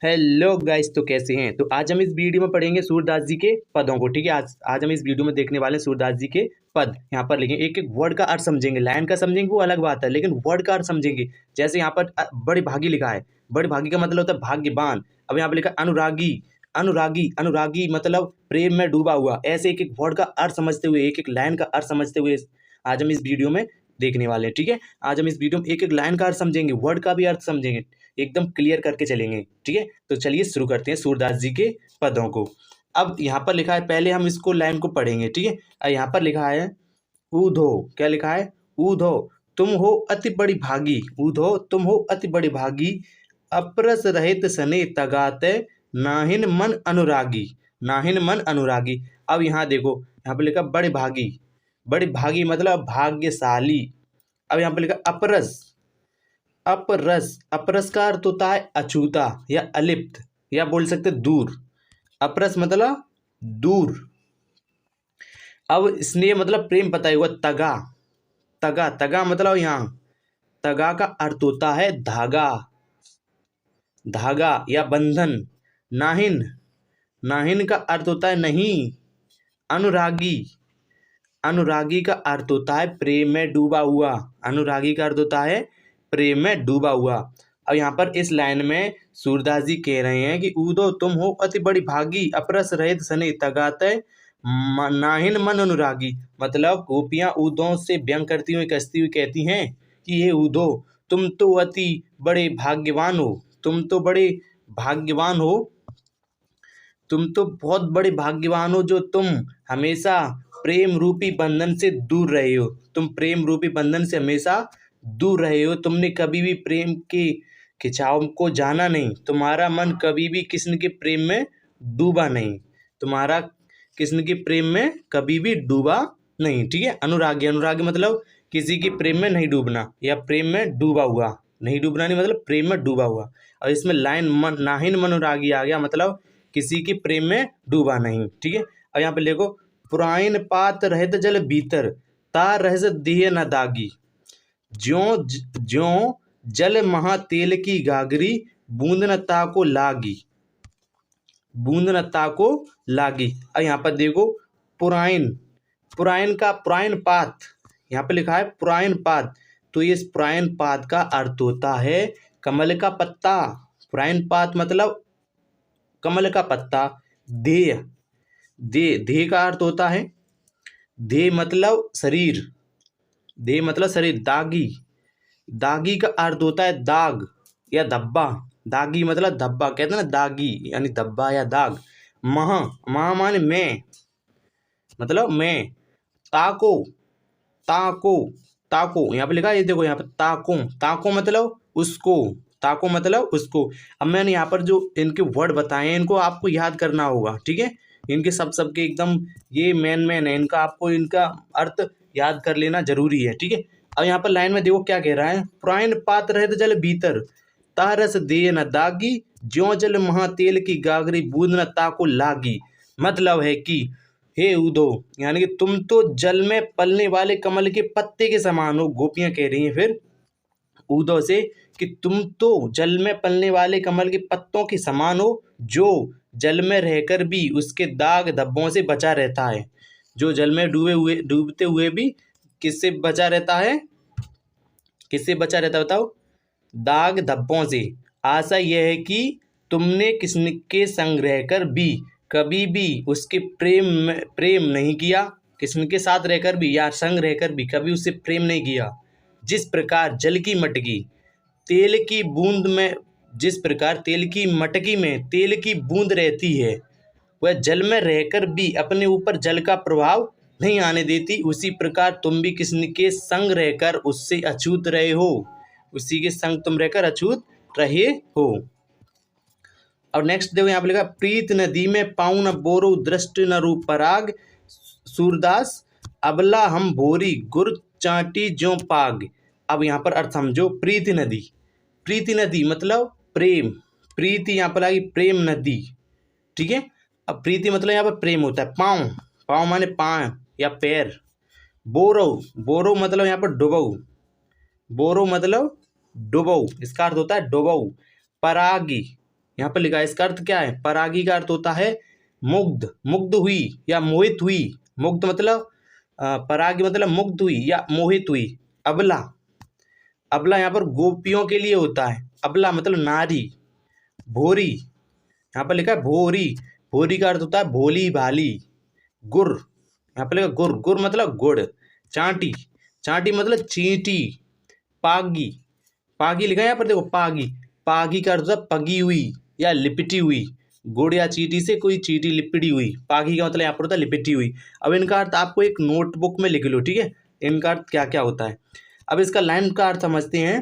Hello guys, तो कैसे हैं। तो आज हम इस वीडियो में पढ़ेंगे सूरदास जी के पदों को। ठीक है, आज हम इस वीडियो में देखने वाले हैं सूरदास जी के पद। यहाँ पर लिखेंगे, एक एक वर्ड का अर्थ समझेंगे। लाइन का समझेंगे वो अलग बात है, लेकिन वर्ड का अर्थ समझेंगे। जैसे यहाँ पर बड़े भागी लिखा है। बड़े भागी का मतलब होता है भाग्यवान। अब यहाँ पर लिखा अनुरागी। अनुरागी अनुरागी मतलब प्रेम में डूबा हुआ। ऐसे एक एक वर्ड का अर्थ समझते हुए, एक एक लाइन का अर्थ समझते हुए आज हम इस वीडियो में देखने वाले हैं। ठीक है, आज हम इस वीडियो में एक एक लाइन का अर्थ समझेंगे, वर्ड का भी अर्थ समझेंगे, एकदम क्लियर करके चलेंगे। ठीक है, तो चलिए शुरू करते हैं सूरदास जी के पदों को। अब यहाँ पर लिखा है, पहले हम इसको लाइन को पढ़ेंगे। ठीक है, यहाँ पर लिखा है ऊधो। क्या लिखा है? ऊधो तुम हो अति बड़ी भागी। ऊधो तुम हो अति बड़ी भागी, अपरस रहित सने तगाते, नाहिन मन अनुरागी। नाहिन मन अनुरागी। अब यहाँ देखो, यहाँ पर लिखा बड़े भागी। बड़े भागी मतलब भाग्यशाली। अब यहाँ पर लिखा अपरस। अपरस, अपरस का अर्थ होता है अछूता या अलिप्त, या बोल सकते दूर। अपरस मतलब दूर। अब स्नेह मतलब प्रेम, पता ही होगा। तगा, तगा तगा मतलब यहाँ तगा का अर्थ होता है धागा, धागा या बंधन। नाहिन, नाहिन का अर्थ होता है नहीं। अनुरागी, अनुरागी का अर्थ होता है प्रेम में डूबा हुआ। अनुरागी का अर्थ होता है प्रेम में डूबा हुआ। अब यहाँ पर इस लाइन में सूरदास जी कह रहे हैं कि ऊदो तुम हो अति बड़ी भागी, अपरस रहित सने तगाते, नाहिन मन अनुरागी। मतलब गोपियाँ ऊदों से व्यंग करती हुई कसती हुई कहती हैं कि ये ऊदो, तुम तो अति बड़े भाग्यवान हो। तुम तो बड़े भाग्यवान हो। तुम तो बहुत बड़े भाग्यवान हो जो तुम हमेशा प्रेम रूपी बंधन से दूर रहे हो। तुम प्रेम रूपी बंधन से हमेशा दूर रहे हो। तुमने कभी भी प्रेम के खिंचाव को जाना नहीं। तुम्हारा मन कभी भी किसी के प्रेम में डूबा नहीं। तुम्हारा किसी के प्रेम में कभी भी डूबा नहीं। ठीक है, अनुरागी, अनुरागी मतलब किसी के प्रेम में नहीं डूबना, या प्रेम में डूबा हुआ। नहीं डूबना नहीं मतलब प्रेम में डूबा हुआ। और इसमें लाइन मन, नाहिन मन अनुरागी आ गया, मतलब किसी के प्रेम में डूबा नहीं। ठीक है, अब यहाँ पे देखो, पुराइन पात रहत जल भीतर, ता रहस दिए न दागी। ज्यों जल महा तेल की गागरी, बूंद न ताको लागी। बूंद न ताको लागी। अब यहाँ पर देखो, पुराइन, पुराइन का पुराइन पात, यहाँ पे लिखा है पुराइन पात। तो ये पुराइन पात का अर्थ होता है कमल का पत्ता। पुराइन पात मतलब कमल का पत्ता। देह, देह का अर्थ होता है, देह मतलब शरीर। देह मतलब शरीर। दागी, दागी का अर्थ होता है दाग या धब्बा। दागी मतलब धब्बा, कहते हैं ना दागी यानी धब्बा या दाग। महा, महा माने मैं, मतलब मैं। ताको, ताको, ताको यहाँ पे लिखा है, ये देखो यहाँ पे ताको, ताको मतलब उसको। ताको मतलब उसको। अब मैंने यहाँ पर जो इनके वर्ड बताए हैं, इनको आपको याद करना होगा। ठीक है, इनके सबके एकदम ये मेन है, इनका आपको इनका अर्थ याद कर लेना जरूरी है। ठीक है, अब यहाँ पर लाइन में देखो क्या कह रहा है, पुराइन पात रहत जल भीतर, तारस दे न दागी, ज्यों जल महा तेल की गागरी, बूंद न ताको लागी। मतलब है कि हे उदो, यानी कि तुम तो जल में पलने वाले कमल के पत्ते के समान हो। गोपियां कह रही हैं फिर उदो से कि तुम तो जल में पलने वाले कमल के पत्तों के समान हो, जो जल में रहकर भी उसके दाग धब्बों से बचा रहता है। जो जल में डूबते हुए भी किससे बचा रहता है? किससे बचा रहता है बताओ? दाग धब्बों से। आशा यह है कि तुमने किसी के संग रहकर भी कभी भी उसके प्रेम नहीं किया। किसी के साथ रहकर भी या संग रहकर भी कभी उससे प्रेम नहीं किया। जिस प्रकार जल की मटकी तेल की बूंद में, जिस प्रकार तेल की मटकी में तेल की बूंद रहती है, वह जल में रहकर भी अपने ऊपर जल का प्रभाव नहीं आने देती, उसी प्रकार तुम भी किसी के संग रहकर उससे अछूत रहे हो। उसी के संग तुम रहकर अछूत रहे हो। और नेक्स्ट देखो, यहाँ पे लिखा, प्रीत नदी में पाऊँ न बोरो, दृष्टि न रूप पराग, सूरदास अबला हम भोरी, गुर चाटी ज्यों पाग। अब यहाँ पर अर्थ समझो, प्रीति नदी। प्रीति नदी मतलब प्रेम। प्रीति यहाँ पर आएगी प्रेम नदी। ठीक है, अब प्रीति मतलब यहाँ पर प्रेम होता है। पाँव, पाँव माने पाँव या पैर। बोरो, बोरो मतलब यहाँ पर डुबऊ। बोरो मतलब डुबऊ, इसका अर्थ होता है डुबऊ। परागी, यहाँ पर लिखा है, इसका अर्थ क्या है? परागी का अर्थ होता है मुग्ध, मुग्ध हुई या मोहित हुई। मुग्ध मतलब परागी मतलब मुग्ध हुई या मोहित हुई। अबला, अबला यहाँ पर गोपियों के लिए होता है। अबला मतलब नारी। भोरी, यहाँ पर लिखा है भोरी, भोरी का अर्थ होता है भोली भाली। गुर, यहाँ पर लिखा गुर, गुर मतलब गुड़। चांटी, चांटी मतलब चींटी। पागी, पागी लिखा है यहाँ पर देखो, पागी, पागी का अर्थ होता है पगी हुई या लिपटी हुई। गुड़ या चींटी से कोई चींटी लिपटी हुई। पागी का मतलब यहाँ पर होता है लिपटी हुई। अब इनका अर्थ आपको एक नोटबुक में लिख लो, ठीक है, इनका अर्थ क्या क्या होता है। अब इसका लाइन का अर्थ समझते हैं।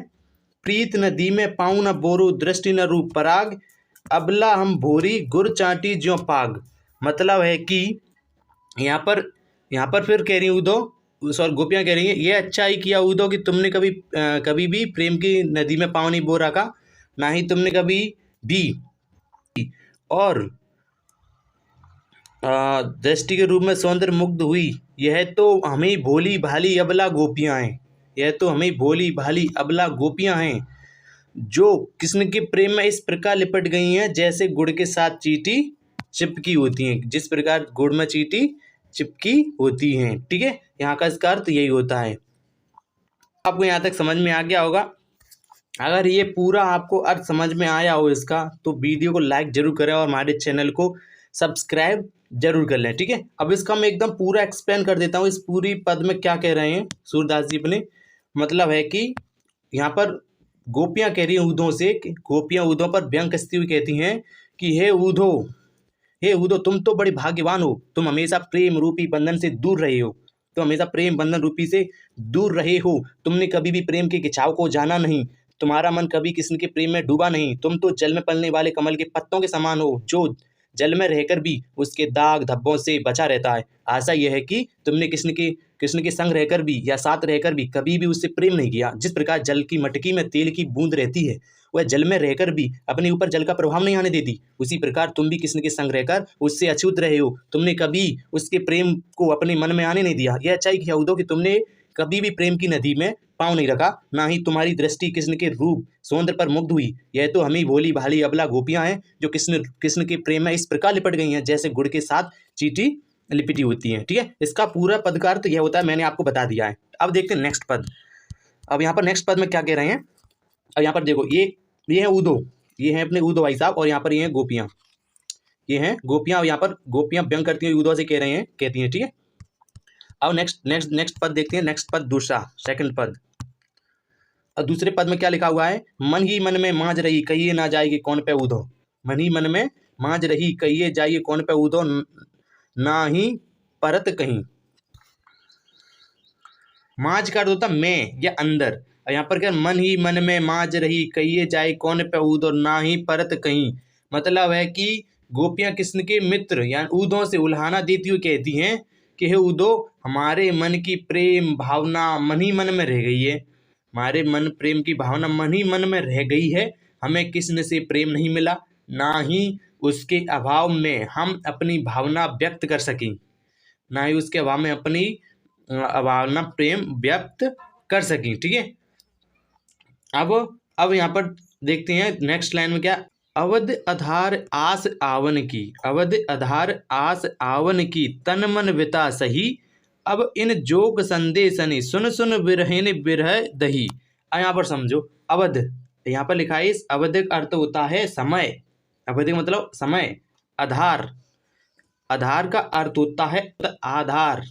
प्रीत नदी में पाऊँ न बोरू, दृष्टि न रूप पराग, अबला हम भोरी, गुर चांटी ज्यों पाग। मतलब है कि यहाँ पर फिर कह रही हूँ उदो, सॉरी गोपियाँ कह रही हैं, ये अच्छा ही किया उदो कि तुमने कभी भी प्रेम की नदी में पाँव नहीं बो रखा, ना ही तुमने कभी भी और दृष्टि के रूप में सौंदर्य मुग्ध हुई। यह तो हमें भोली भाली अबला गोपियाँ हैं, यह तो हमें भोली भाली अबला गोपियाँ हैं, जो कृष्ण के प्रेम में इस प्रकार लिपट गई हैं जैसे गुड़ के साथ चींटी चिपकी होती हैं, जिस प्रकार गुड़ में चींटी चिपकी होती हैं। ठीक है, यहाँ का इसका अर्थ यही होता है। आपको यहाँ तक समझ में आ गया होगा। अगर ये पूरा आपको अर्थ समझ में आया हो इसका, तो वीडियो को लाइक जरूर करें और हमारे चैनल को सब्सक्राइब जरूर कर लें। ठीक है, अब इसका मैं एकदम पूरा एक्सप्लेन कर देता हूँ, इस पूरी पद में क्या कह रहे हैं सूरदास जी अपने। मतलब है कि यहाँ पर गोपियाँ कह रही हैं ऊधों से, गोपियाँ ऊधों पर व्यंग कसती हुई कहती हैं कि हे ऊधो, हे ऊधो, तुम तो बड़ी भाग्यवान हो, तुम हमेशा प्रेम रूपी बंधन से दूर रहे हो, तुम हमेशा प्रेम बंधन रूपी से दूर रहे हो, तुमने कभी भी प्रेम के खिंचाव को जाना नहीं, तुम्हारा मन कभी किसी के प्रेम में डूबा नहीं, तुम तो जल में पलने वाले कमल के पत्तों के समान हो, जो जल में रहकर भी उसके दाग धब्बों से बचा रहता है। आशा यह है कि तुमने कृष्ण के संग रहकर भी या साथ रहकर भी कभी भी उससे प्रेम नहीं किया। जिस प्रकार जल की मटकी में तेल की बूंद रहती है, वह जल में रहकर भी अपने ऊपर जल का प्रभाव नहीं आने देती, उसी प्रकार तुम भी कृष्ण के संग रहकर उससे अछूत रहे हो, तुमने कभी उसके प्रेम को अपने मन में आने नहीं दिया। यह अच्छा ही किया उद्धव कि तुमने कभी भी प्रेम की नदी में पाँव नहीं रखा, ना ही तुम्हारी दृष्टि कृष्ण के रूप सौंदर्य पर मुग्ध हुई। यह तो हमें भोली भाली अबला गोपियां हैं, जो कृष्ण के प्रेम में इस प्रकार लिपट गई हैं जैसे गुड़ के साथ चींटी लिपटी होती हैं। ठीक है, इसका पूरा पद का अर्थ यह होता है, मैंने आपको बता दिया है। अब देखते हैं नेक्स्ट पद। अब यहाँ पर नेक्स्ट पद में क्या कह रहे हैं। अब यहाँ पर देखो, ये है ऊधो, ये है अपने ऊधो भाई साहब, और यहाँ पर ये हैं गोपियाँ, ये हैं गोपियाँ। और यहाँ पर गोपियाँ व्यंग करती हैं ऊधो से कह रहे हैं, कहती हैं। ठीक है, अब नेक्स्ट पद देखते हैं। नेक्स्ट पद दूसरा, सेकंड पद। और दूसरे पद में क्या लिखा हुआ है, मन ही मन में मांझ रही कहिए ना जाएगी कौन पे ऊधो। मन ही मन में मांझ रही कहिए जाइए कौन पे ऊधो, ना ही परत कहीं। मांझ का अर्थ होता है में या अंदर, यहाँ पर क्या, मन ही मन में मांझ रही कहिए जाए कौन पे ऊधो, ना ही परत कहीं। मतलब है कि गोपियाँ कृष्ण के मित्र यानी ऊधों से उल्हाना देती हुई कहती हैं कि हे ऊधो, हमारे मन की प्रेम भावना मन ही मन में रह गई है, हमारे मन प्रेम की भावना मन ही मन में रह गई है, हमें कृष्ण से प्रेम नहीं मिला, ना ही उसके अभाव में हम अपनी भावना व्यक्त कर सकें, ना ही उसके अभाव में अपनी भावना प्रेम व्यक्त कर सकें। ठीक है, अब यहाँ पर देखते हैं नेक्स्ट लाइन में क्या, अवध आधार आस आवन की, अवध आधार आस आवन की, तन मन विता सही, अब इन जोग संदेशनि सुन सुन बिरहिन बिरह दही। अब यहाँ पर समझो, अवध यहाँ पर लिखा है, इस अवध का अर्थ होता है समय, अवध का मतलब समय। आधार, आधार का अर्थ होता है आधार,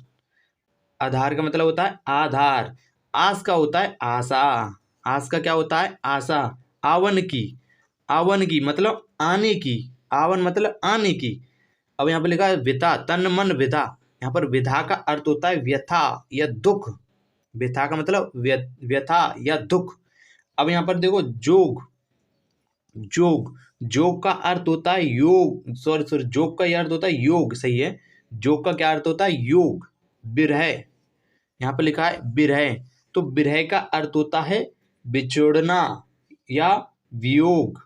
आधार का मतलब होता है आधार। आस का होता है आशा, आस का क्या होता है आशा। आवन की, आवन की मतलब आने की, आवन मतलब आने की। अब यहाँ पर लिखा है विधा, तन मन विधा, यहाँ पर विधा का अर्थ होता है व्यथा या दुख, व्यथा का मतलब व्यथा या दुख। अब यहाँ पर देखो जोग, जोग, जोग का अर्थ होता है योग, सॉरी जोग का अर्थ होता है योग, सही है। जोग का क्या अर्थ होता है योग। बिरह, यहाँ पर लिखा है बिरह, तो बिरह का अर्थ होता है बिछोड़ना या वियोग।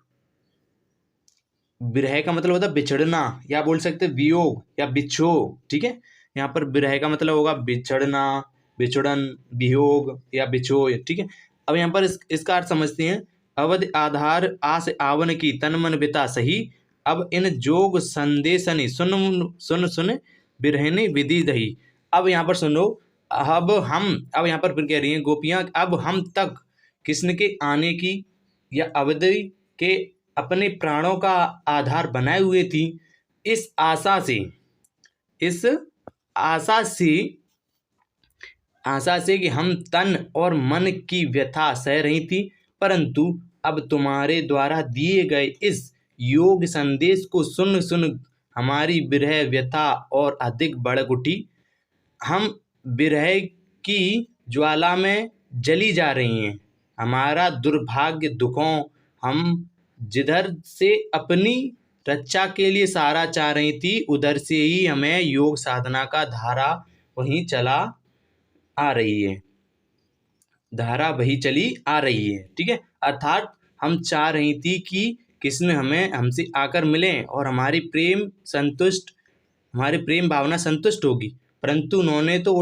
बिरह का मतलब होता है बिछड़ना, या बोल सकते हैं वियोग या बिछो। ठीक है, यहाँ पर बिरह का मतलब होगा बिछड़ना, बिछड़न, वियोग या बिछो। ठीक है, अब यहाँ पर इसका अर्थ समझते हैं। अवध आधार आस आवन की तन मन बिता सही। अब इन जोग संदेशनि सुन सुन सुन बिरहने विधि दही। अब यहाँ पर सुनो, अब यहाँ पर फिर कह रही हैं गोपियाँ, अब हम तक कृष्ण के आने की या अवधि के अपने प्राणों का आधार बनाए हुए थी। इस आशा से इस आशा से कि हम तन और मन की व्यथा सह रही थी, परंतु अब तुम्हारे द्वारा दिए गए इस योग संदेश को सुन सुन हमारी विरह व्यथा और अधिक बढ़ उठी। हम विरह की ज्वाला में जली जा रही हैं। हमारा दुर्भाग्य दुखों, हम जिधर से अपनी रक्षा के लिए सहारा चाह रही थी, उधर से ही हमें योग साधना का धारा वहीं चला आ रही है, धारा वही चली आ रही है। ठीक है, अर्थात हम चाह रही थी कि कृष्ण हमसे आकर मिलें और हमारी प्रेम भावना संतुष्ट होगी, परंतु उन्होंने तो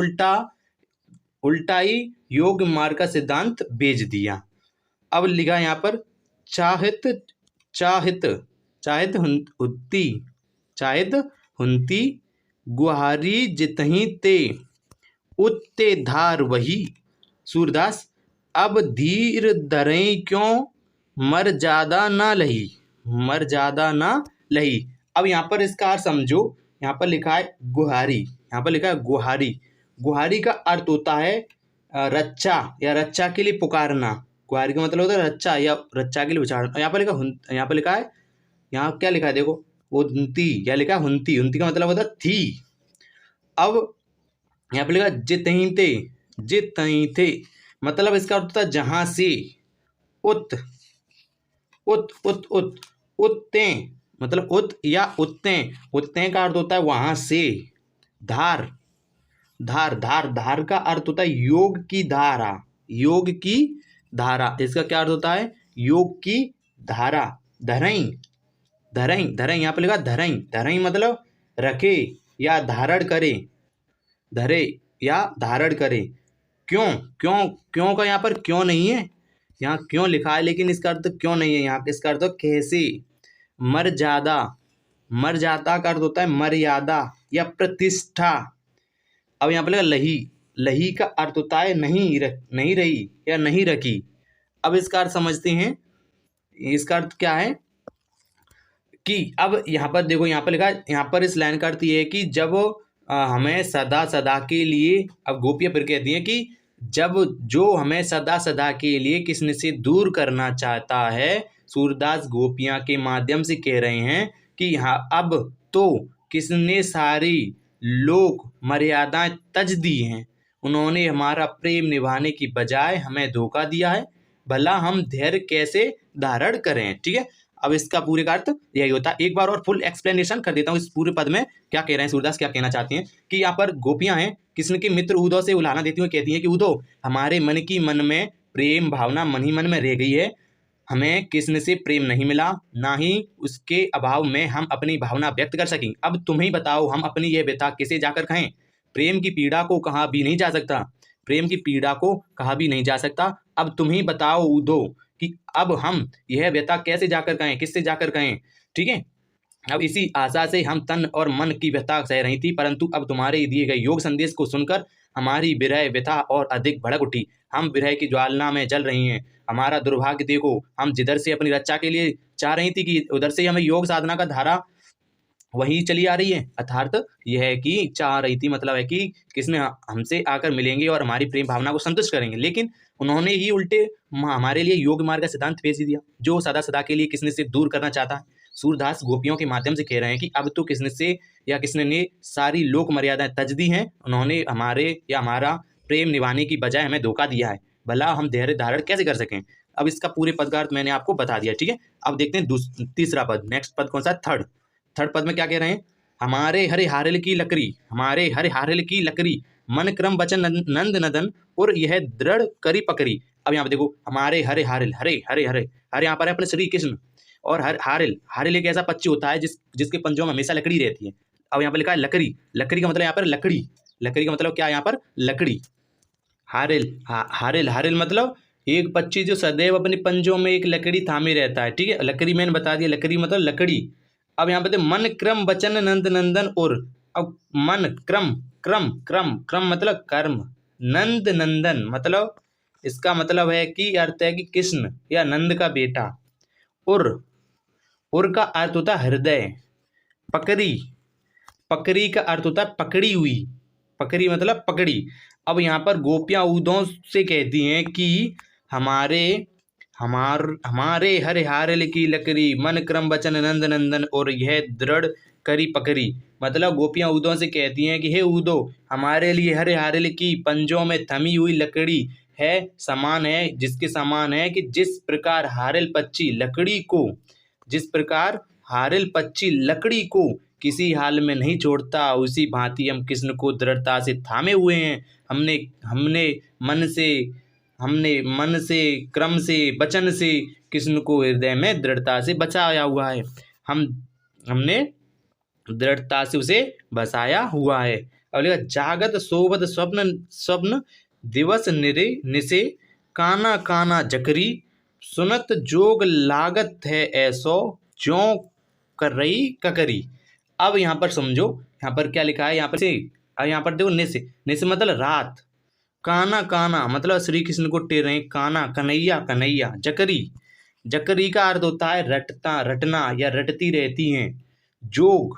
उल्टा ही योग मार्ग का सिद्धांत बेच दिया। अब लिखा यहाँ पर चाहित हुंती गुहारी जितहीं ते उत्ते धार वही। सूरदास, अब धीर धरें क्यों मर ज्यादा ना लही। अब यहाँ पर इसका अर्थ समझो। यहाँ पर लिखा है गुहारी। गुहारी का अर्थ होता है रक्षा या रक्षा के लिए पुकारना। गुहारी का मतलब होता है रक्षा या रक्षा के लिए उच्चारण। यहाँ पर लिखा है यहाँ क्या लिखा है देखो, हुंती या लिखा है हुंती का मतलब होता है थी। अब यहाँ पर लिखा जितहीं थे मतलब इसका अर्थ होता है जहां से। उत्ते मतलब उत्ते का अर्थ होता है वहां से। धार का अर्थ होता है योग की धारा। इसका क्या अर्थ होता है, योग की धारा। धरई यहाँ पे लिखा धरई मतलब रखे या धारण करे, धरे या धारण करे। क्यों का यहाँ पर क्यों नहीं है, यहाँ क्यों लिखा है लेकिन इसका अर्थ क्यों नहीं है। यहाँ इसका अर्थ कैसे। मर जाता का अर्थ होता है मर्यादा या प्रतिष्ठा। अब यहाँ पर लिखा लही का अर्थ होता है नहीं रही या नहीं रखी। अब इसका अर्थ समझते हैं। इसका अर्थ क्या है कि अब यहाँ पर देखो, यहाँ पर लिखा है, यहाँ पर इस लाइन का अर्थ ये है कि जब हमें सदा के लिए, अब गोपियाँ फिर कहती हैं कि जब जो हमें सदा के लिए कृष्ण से दूर करना चाहता है, सूरदास गोपियाँ के माध्यम से कह रहे हैं कि हाँ अब तो कृष्ण ने सारी लोक मर्यादाएं तज दी हैं। उन्होंने हमारा प्रेम निभाने की बजाय हमें धोखा दिया है, भला हम धैर्य कैसे धारण करें। ठीक है, अब इसका पूरे का अर्थ यही होता है। एक बार और फुल एक्सप्लेनेशन कर देता हूँ इस पूरे पद में क्या कह रहे हैं सूरदास, क्या कहना चाहते हैं कि यहाँ पर गोपियां हैं कृष्ण के मित्र उद्धव से उलाहना देती हुई कहती हैं कि उद्धव, हमारे मन में प्रेम भावना मन ही मन में रह गई है। हमें कृष्ण से प्रेम नहीं मिला, ना ही उसके अभाव में हम अपनी भावना व्यक्त कर सकें। अब तुम ही बताओ, हम अपनी यह व्यथा किसे जाकर कहें। प्रेम की पीड़ा को कहा भी नहीं जा सकता। अब तुम ही बताओ उद्धव कि अब हम यह व्यथा कैसे जाकर कहें, किससे जाकर कहें। ठीक है, अब इसी आशा से हम तन और मन की व्यथा सह रही थी, परंतु अब तुम्हारे दिए गए योग संदेश को सुनकर हमारी विरह व्यथा और अधिक भड़क उठी। हम विरह की ज्वाला में जल रही हैं। हमारा दुर्भाग्य देखो, हम जिधर से अपनी रक्षा के लिए चाह रही थी कि उधर से हमें योग साधना का धारा वही चली आ रही है। अर्थात यह है कि चाह रही थी मतलब है कि किसने हमसे आकर मिलेंगे और हमारी प्रेम भावना को संतुष्ट करेंगे, लेकिन उन्होंने ही उल्टे हमारे लिए योग मार्ग का सिद्धांत पेश दिया जो सदा के लिए कृष्ण से दूर करना चाहता है। सूरदास गोपियों के माध्यम से कह रहे हैं कि अब तो कृष्ण ने सारी लोक मर्यादाएं तज दी हैं। उन्होंने हमारा प्रेम निभाने की बजाय हमें धोखा दिया है, भला हम धैर्य धारण कैसे कर सकें। अब इसका पूरे पद का अर्थ मैंने आपको बता दिया। ठीक है, अब देखते हैं तीसरा पद। नेक्स्ट पद कौन सा, थर्ड पद में क्या कह रहे हैं, हमारे हरे हारिल की लकड़ी मन क्रम वचन नंद नदन और यह दृढ़ करी पकड़ी। अब यहाँ पे देखो, हमारे हरे यहाँ पर है अपने श्री कृष्ण, और हारिल एक ऐसा पक्षी होता है जिसके पंजों में हमेशा लकड़ी रहती है। अब यहाँ पर लिखा है लकड़ी का मतलब यहाँ पर लकड़ी का मतलब क्या है, यहाँ पर लकड़ी। हारिल मतलब एक पक्षी जो सदैव अपने पंजों में एक लकड़ी थामे रहता है, ठीक है। लकड़ी मैंने बता दिया, लकड़ी मतलब लकड़ी। अब यहाँ पे मन क्रम वचन नंद नंदन और, अब मन क्रम, क्रम क्रम क्रम मतलब कर्म, नंद नंदन मतलब इसका मतलब है कि अर्थ है कि कृष्ण या नंद का बेटा। उर का अर्थ होता है हृदय। पकड़ी, पकड़ी का अर्थ होता है पकड़ी हुई, पकड़ी मतलब पकड़ी। अब यहाँ पर गोपियाँ उदों से कहती हैं कि हमारे हरे हारल की लकड़ी, मन क्रम वचन नंद नंदन और यह दृढ़ करी पकड़ी। मतलब गोपियाँ उदों से कहती हैं कि हे उदो, हमारे लिए हरे हारल की पंजों में थमी हुई लकड़ी है, समान है, जिसके समान है कि जिस प्रकार हारल पक्षी लकड़ी को, जिस प्रकार हारल पक्षी लकड़ी को किसी हाल में नहीं छोड़ता, उसी भांति हम कृष्ण को दृढ़ता से थामे हुए हैं। हमने हमने मन से, क्रम से, वचन से कृष्ण को हृदय में दृढ़ता से बचाया हुआ है। हमने दृढ़ता से उसे बसाया हुआ है। और लिखा जागत सोवत स्वप्न स्वप्न दिवस निरे निसे, काना काना जकरी, सुनत जोग लागत है ऐसो, ज्यों कर रही ककरी। अब यहाँ पर समझो, यहाँ पर क्या लिखा है, यहाँ पर से, यहाँ पर देखो निसे, निसे मतलब रात, काना काना मतलब श्री कृष्ण को टेर रहे, काना कन्हैया कन्हैया, जकरी, जकरी का अर्थ होता है रटता, रटना या रटती रहती हैं। जोग,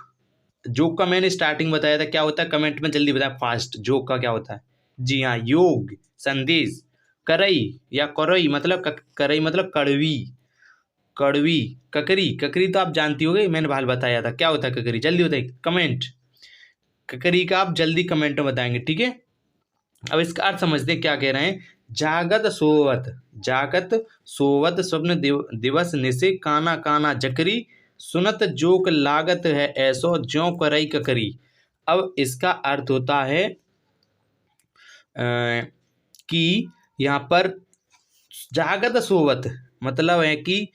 जोग का मैंने स्टार्टिंग बताया था क्या होता है, कमेंट में जल्दी बताया फास्ट, जोग का क्या होता है। जी हाँ, योग, संदेश। करई या करई मतलब करई मतलब कड़वी, कड़वी। ककरी, ककरी तो आप जानती होगे, मैंने बाल बताया था क्या होता है ककरी, जल्दी बताइए कमेंट। ककरी का आप जल्दी कमेंट में बताएंगे, ठीक है। अब इसका अर्थ समझते क्या कह रहे हैं। जागत सोवत, जागत सोवत स्वप्न दिवस निसे, काना काना जकरी, सुनत जोक लागत है ऐसो, ज्यों करई ककरी। अब इसका अर्थ होता है कि यहाँ पर जागत सोवत मतलब है कि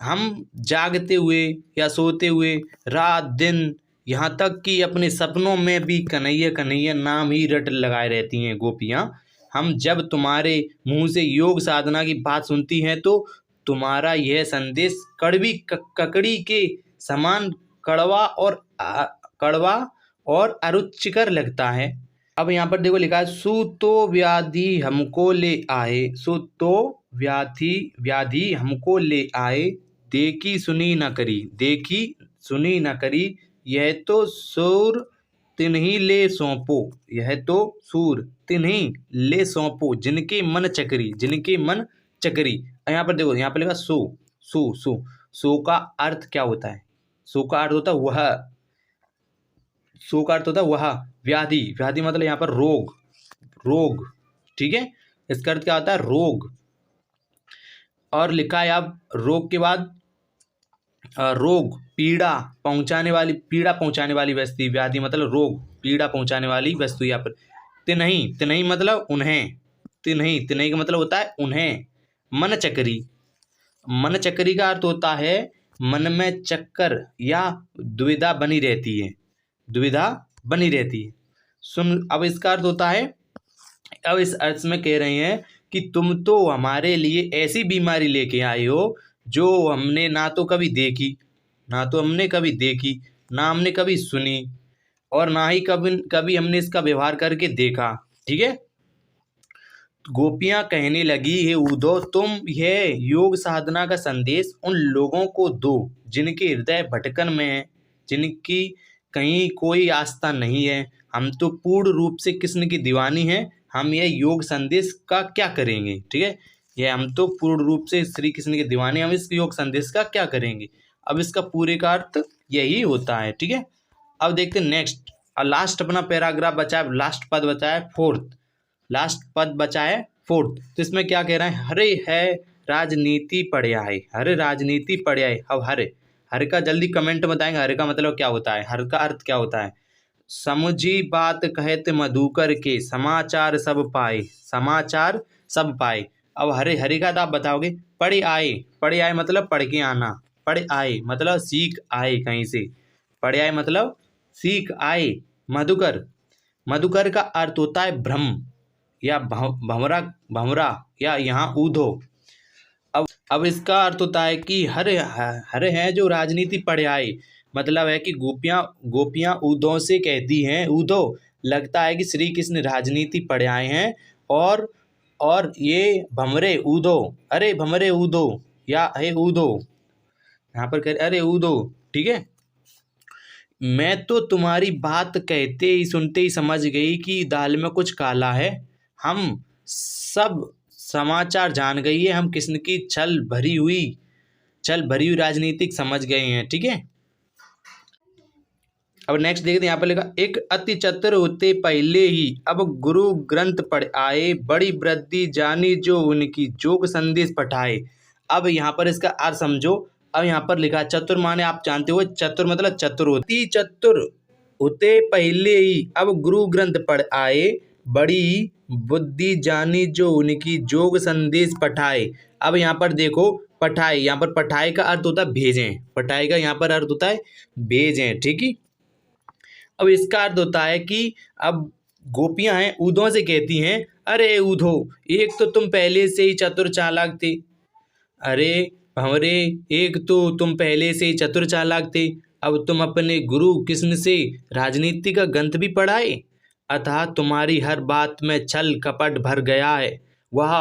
हम जागते हुए या सोते हुए, रात दिन, यहाँ तक कि अपने सपनों में भी कन्हैया कन्हैया नाम ही रट लगाए रहती हैं गोपियाँ। हम जब तुम्हारे मुंह से योग साधना की बात सुनती हैं तो तुम्हारा यह संदेश कड़वी ककड़ी के समान कड़वा और अरुचिकर लगता है। अब यहाँ पर देखो लिखा है सुतो व्याधि हमको ले आए, सुतो व्याधि हमको ले आए, देखी सुनी न करी, देखी सुनी न करी, यह तो सूर तिन्हीं ले सौंपो, यह तो सूर तिन्हीं ले सौंपो, जिनके मन चकरी, जिनके मन चकरी। यहाँ पर देखो, यहाँ पर लिखा सो, सो सो, सो का अर्थ क्या होता है, सो का अर्थ होता है वह, सो का अर्थ होता है वह। व्याधि, व्याधि मतलब यहाँ पर रोग, रोग, ठीक है, इसका अर्थ क्या होता है रोग। और लिखा है आप रोग के बाद रोग, पीड़ा पहुंचाने वाली, पीड़ा पहुंचाने वाली वस्तु, व्याधि मतलब रोग, पीड़ा पहुंचाने वाली वस्तु। यहाँ पर तिन्हीं, तिन्हीं मतलब उन्हें, तिन्हीं, तिन्हीं का मतलब होता है उन्हें। मन चक्री, मन चक्री का अर्थ होता है मन में चक्कर या दुविधा बनी रहती है, दुविधा बनी रहती है। सुन, अब इसका अर्थ होता है, अब इस अर्थ में कह रहे हैं कि तुम तो हमारे लिए ऐसी बीमारी लेके आए हो जो हमने ना तो कभी देखी, ना तो हमने कभी देखी, ना हमने कभी सुनी, और ना ही कभी कभी हमने इसका व्यवहार करके देखा, ठीक है। गोपियां कहने लगी, हे उद्धव, तुम यह योग साधना का संदेश उन लोगों को दो जिनके हृदय भटकन में है, जिनकी कहीं कोई आस्था नहीं है। हम तो पूर्ण रूप से कृष्ण की दीवानी हैं, हम यह योग संदेश का क्या करेंगे, ठीक है। यह हम तो पूर्ण रूप से श्री कृष्ण के दीवाने, हम इस योग संदेश का क्या करेंगे। अब इसका पूरे का अर्थ यही होता है, ठीक है। अब देखते हैं नेक्स्ट, और लास्ट अपना पैराग्राफ बचा है, लास्ट पद बचा है फोर्थ, लास्ट पद बचा है फोर्थ। तो इसमें क्या कह रहे हैं, हरे है राजनीति पढ़िया है, हरे राजनीति पढ़िया है। अब हरे, हरे का जल्दी कमेंट बताएंगे, हरे का मतलब क्या होता है, हर का अर्थ क्या होता है। समझी बात कहते मधुकर के, समाचार सब पाए, समाचार सब पाए। अब हरे, हरे का तो आप बताओगे, पढ़े आए, पढ़े आए मतलब पढ़ के आना, पढ़े आए मतलब सीख आए कहीं से, पढ़े आए मतलब सीख आए। मधुकर, मधुकर का अर्थ होता है ब्रह्म या भंवरा भंवरा या यहाँ ऊधो। अब इसका अर्थ होता है कि हर हैं जो राजनीति पढ़े आए, मतलब है कि गोपियाँ ऊधों से कहती हैं, ऊधो लगता है कि श्री कृष्ण राजनीति पढ़े आए हैं। और ये भमरे ऊधो, अरे भमरे ऊधो या हे ऊधो, यहाँ पर कह अरे ऊधो, ठीक है। मैं तो तुम्हारी बात कहते ही सुनते ही समझ गई कि दाल में कुछ काला है। हम सब समाचार जान गई है, हम किस्म की छल भरी हुई राजनीतिक समझ गए हैं, ठीक है। अब नेक्स्ट देखते हैं, यहाँ पर लिखा एक अति चतुर होते पहले ही अब गुरु ग्रंथ पढ़ आए, बड़ी वृद्धि जानी जो उनकी जोग संदेश पठाए। अब यहाँ पर इसका अर्थ समझो। अब यहाँ पर लिखा चतुर माने आप जानते हो, चतुर मतलब चतुर होती, चतुर होते पहले ही अब गुरु ग्रंथ पढ़ आए, बड़ी बुद्धि जानी जो उनकी जोग संदेश पठाए। अब यहाँ पर देखो पठाए, यहाँ पर पठाए का अर्थ होता है भेजें, पठाए का यहाँ पर अर्थ होता है भेजें, ठीक है। अब इसका अर्थ होता है कि अब गोपियां हैं ऊधों से कहती हैं, अरे ऊधो एक तो तुम पहले से ही चतुर चालाक थे, अरे भंवरे एक तो तुम पहले से ही चतुर चालाक थे, अब तुम अपने गुरु कृष्ण से राजनीति का ग्रंथ भी पढ़ाए, अतः तुम्हारी हर बात में छल कपट भर गया है। वह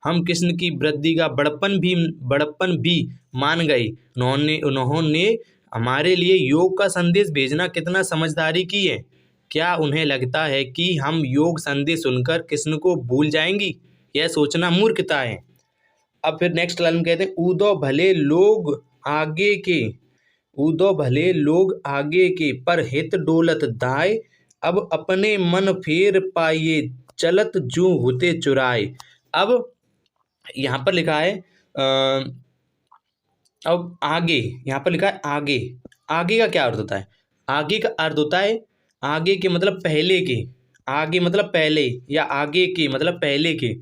हम कृष्ण की वृद्धि का बड़प्पन भी मान गए। उन्होंने हमारे लिए योग का संदेश भेजना कितना समझदारी की है। क्या उन्हें लगता है कि हम योग संदेश सुनकर कृष्ण को भूल जाएंगी? यह सोचना मूर्खता है। अब फिर नेक्स्ट लाइन कहते हैं, ऊधो भले लोग आगे के पर हित डोलत दाय, अब अपने मन फेर पाइए चलत जू होते चुराए। अब यहाँ पर लिखा है अब आगे, यहाँ पर लिखा है आगे, आगे का क्या अर्थ होता है? आगे का अर्थ होता है आगे के मतलब पहले के, आगे मतलब पहले या आगे के मतलब पहले के।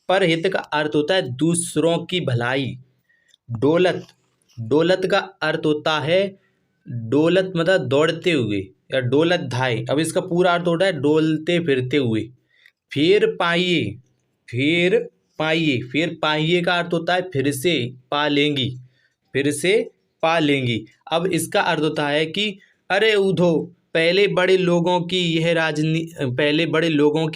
परहित का अर्थ होता है दूसरों की भलाई। डोलत का अर्थ होता है डोलत मतलब दौड़ते हुए या डोलत धाय। अब इसका पूरा अर्थ होता है डोलते फिरते हुए। फिर पाइए का अर्थ होता है फिर से पा लेंगी। अब इसका अर्थ होता है कि अरे ऊधो पहले बड़े लोगों की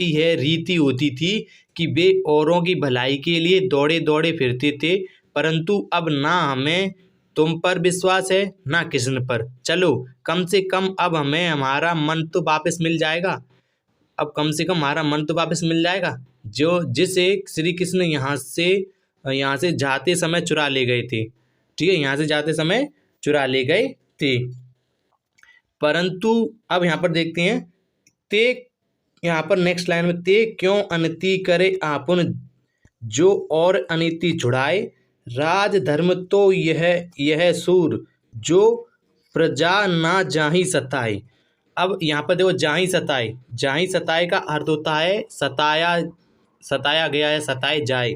यह रीति होती थी कि वे औरों की भलाई के लिए दौड़े दौड़े फिरते थे, परंतु अब ना हमें तुम पर विश्वास है ना कृष्ण पर। चलो कम से कम अब हमें हमारा मन तो वापस मिल जाएगा। जिसे श्री कृष्ण यहाँ से जाते समय चुरा ले गए थे, ठीक है, यहाँ से जाते समय चुरा ले गए थे। परंतु अब यहाँ पर देखते हैं, ते यहाँ पर नेक्स्ट लाइन में, ते क्यों अनति करे आपुन जो और अनिति छुड़ाए, राज धर्म तो यह सूर जो प्रजा ना जाहि सताए। अब यहाँ पर देखो जाहि सताए का अर्थ होता है सताया गया है, सताए जाए,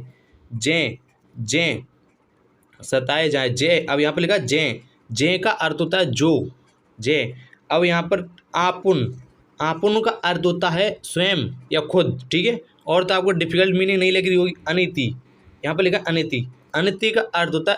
जे सताए जाए, जे। अब यहाँ पर लिखा जे का अर्थ होता है जो, जे। अब यहाँ पर आपुन का अर्थ होता है स्वयं या खुद, ठीक है। और तो आपको डिफिकल्ट मीनिंग नहीं लग रही होगी। अनिति, यहाँ पर लिखा अनिति का अर्थ होता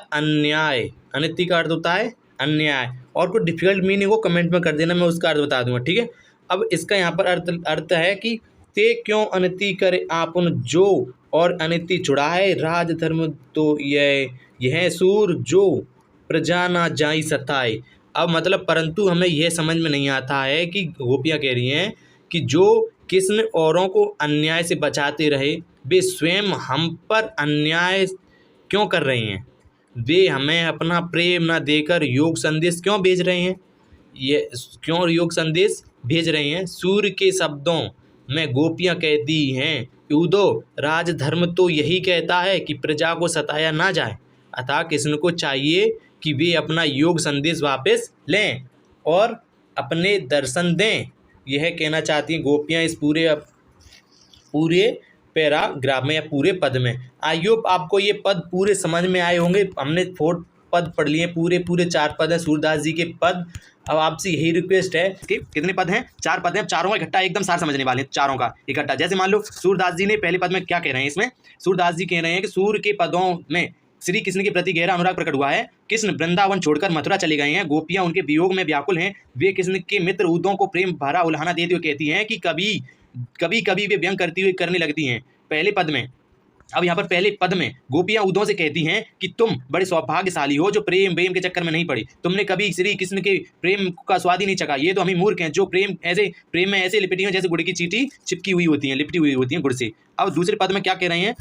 है अन्याय। और कुछ डिफिकल्ट मीनिंग को कमेंट में कर देना, मैं उसका अर्थ बता दूंगा, ठीक है। अब इसका यहाँ पर अर्थ है कि ते क्यों अनिति करे आपुन जो और अनिति छुड़ाए, राज धर्म तो यह सूर जो प्रजा ना जाई सताए। अब मतलब परंतु हमें यह समझ में नहीं आता है कि गोपियाँ कह रही हैं कि जो कृष्ण औरों को अन्याय से बचाते रहे, वे स्वयं हम पर अन्याय क्यों कर रहे हैं? वे हमें अपना प्रेम न देकर योग संदेश क्यों भेज रहे हैं? सूर्य के शब्दों में गोपियाँ कहती हैं, ऊधो राज धर्म तो यही कहता है कि प्रजा को सताया ना जाए, अतः कृष्ण को चाहिए कि वे अपना योग संदेश वापस लें और अपने दर्शन दें। यह कहना चाहती हैं गोपियाँ इस पूरे पैराग्राफ में या पूरे पद में। आई होप आपको ये पद पूरे समझ में आए होंगे। हमने पद पढ़ लिए, पूरे 4 पद हैं सूरदास जी के पद। अब आपसे यही रिक्वेस्ट है कि कितने पद हैं, 4 पद हैं, चारों का इकट्ठा एकदम सार समझने वाले हैं, चारों का इकट्ठा। जैसे मान लो सूरदास जी ने पहले पद में क्या कह रहे हैं, इसमें सूरदास जी कह रहे हैं कि सूर्य के पदों में श्री कृष्ण के प्रति गहरा अनुराग प्रकट हुआ है। कृष्ण वृंदावन छोड़कर मथुरा चले गए हैं, गोपियां उनके वियोग में व्याकुल हैं। वे कृष्ण के मित्र उदों को प्रेम भरा उल्हाना देते हुए कहती हैं कि कभी वे व्यंग करती हुई करने लगती हैं, पहले पद में। अब यहाँ पर पहले पद में गोपियां उदों से कहती हैं कि तुम बड़े सौभाग्यशाली हो जो प्रेम के चक्कर में नहीं पड़ी, तुमने कभी श्री कृष्ण के प्रेम का स्वाद ही नहीं चखा। ये तो हम ही मूर्ख हैं जो प्रेम में ऐसे लिपटी हैं जैसे गुड़ की चींटी चिपकी हुई होती हैं, लिपटी हुई होती हैं गुड़ से। अब दूसरे पद में क्या कह रहे हैं,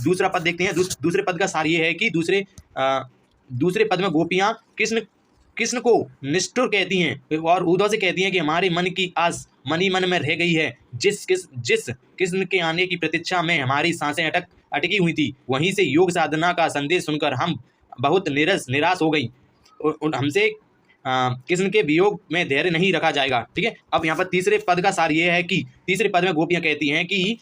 दूसरा पद देखते हैं। दूसरे पद का सार ये है कि दूसरे पद में गोपियां कृष्ण को निष्ठुर कहती हैं और उद्धव से कहती हैं कि हमारे मन की आस मन ही मन में रह गई है। जिस कृष्ण के आने की प्रतीक्षा में हमारी सांसें अटकी हुई थी, वहीं से योग साधना का संदेश सुनकर हम बहुत निराश हो गई। हमसे कृष्ण के वियोग में धैर्य नहीं रखा जाएगा। ठीक है। अब यहाँ पर तीसरे पद का सार ये है कि तीसरे पद में गोपियाँ कहती हैं कि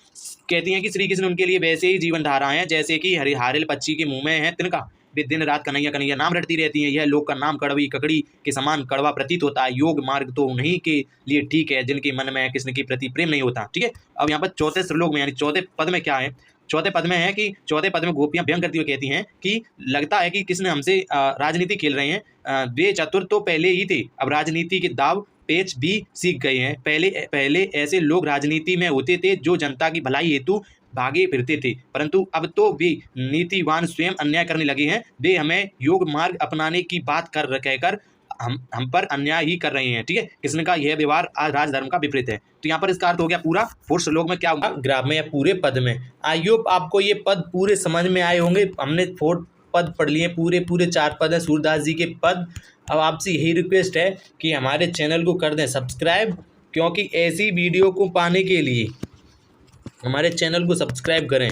श्री कृष्ण उनके लिए वैसे ही जीवन धारा हैं जैसे कि हरिहारिल पक्षी के मुंह में है तिनका। वे दिन रात कन्हैया कन्हैया नाम रटती रहती हैं। यह लोक का नाम कड़वी ककड़ी के समान कड़वा प्रतीत होता है। योग मार्ग तो उन्हीं के लिए ठीक है जिनके मन में कृष्ण के प्रति प्रेम नहीं होता। ठीक है। अब यहाँ पर चौथे श्लोक में यानी चौथे पद में क्या है, चौथे पद में है कि चौथे पद में गोपियां व्यंग करती हुई कहती हैं कि लगता है कि कृष्ण हमसे राजनीति खेल रहे हैं। वे चतुर तो पहले ही थे, अब राजनीति के दाव पेच भी सीख गए हैं। पहले ऐसे लोग राजनीति में होते थे जो जनता की भलाई हेतु भागे फिरते थे, परंतु अब तो वे नीतिवान स्वयं अन्याय करने लगे हैं। वे हमें योग मार्ग अपनाने की बात कहकर हम पर अन्याय ही कर रहे हैं। ठीक है। कृष्ण का यह व्यवहार राजधर्म का विपरीत है। तो यहाँ पर इसका अर्थ हो गया पूरा 4 श्लोक में क्या होगा, ग्राफ में या पूरे पद में। आई होप आपको ये पद पूरे समझ में आए होंगे। हमने 4 पद पढ़ लिए, पूरे 4 पद हैं सूरदास जी के पद। अब आपसे यही रिक्वेस्ट है कि हमारे चैनल को कर दें सब्सक्राइब, क्योंकि ऐसी वीडियो को पाने के लिए हमारे चैनल को सब्सक्राइब करें।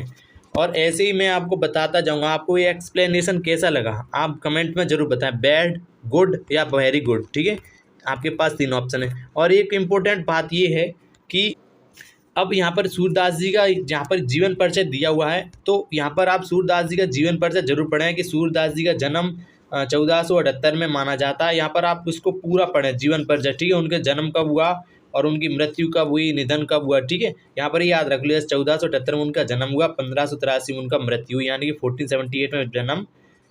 और ऐसे ही मैं आपको बताता जाऊंगा। आपको ये एक्सप्लेनेशन कैसा लगा आप कमेंट में ज़रूर बताएं, बैड, गुड या वेरी गुड। ठीक है। आपके पास 3 ऑप्शन है। और एक इम्पोर्टेंट बात ये है कि अब यहाँ पर सूरदास जी का जहाँ पर जीवन परिचय दिया हुआ है, तो यहाँ पर आप सूरदास जी का जीवन परिचय जरूर पढ़ें कि सूरदास जी का जन्म 1478 में माना जाता है। यहाँ पर आप उसको पूरा पढ़ें, जीवन परिचय। ठीक है। उनके जन्म कब हुआ और उनकी मृत्यु कब हुई, निधन कब हुआ। ठीक है। यहाँ पर याद रख लो 1478 में उनका जन्म हुआ, 1583 में उनका मृत्यु हुई, यानी कि 1478 में जन्म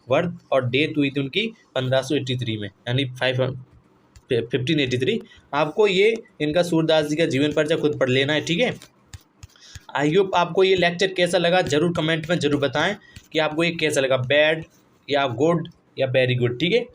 बर्थ और डेथ हुई थी उनकी 1583 में, यानी 1583। आपको ये इनका सूरदास जी का जीवन परिचय खुद पढ़ लेना है। ठीक है। आई होप आपको ये लेक्चर कैसा लगा जरूर कमेंट में जरूर बताएं कि आपको ये कैसा लगा, बैड या गुड या वेरी गुड। ठीक है।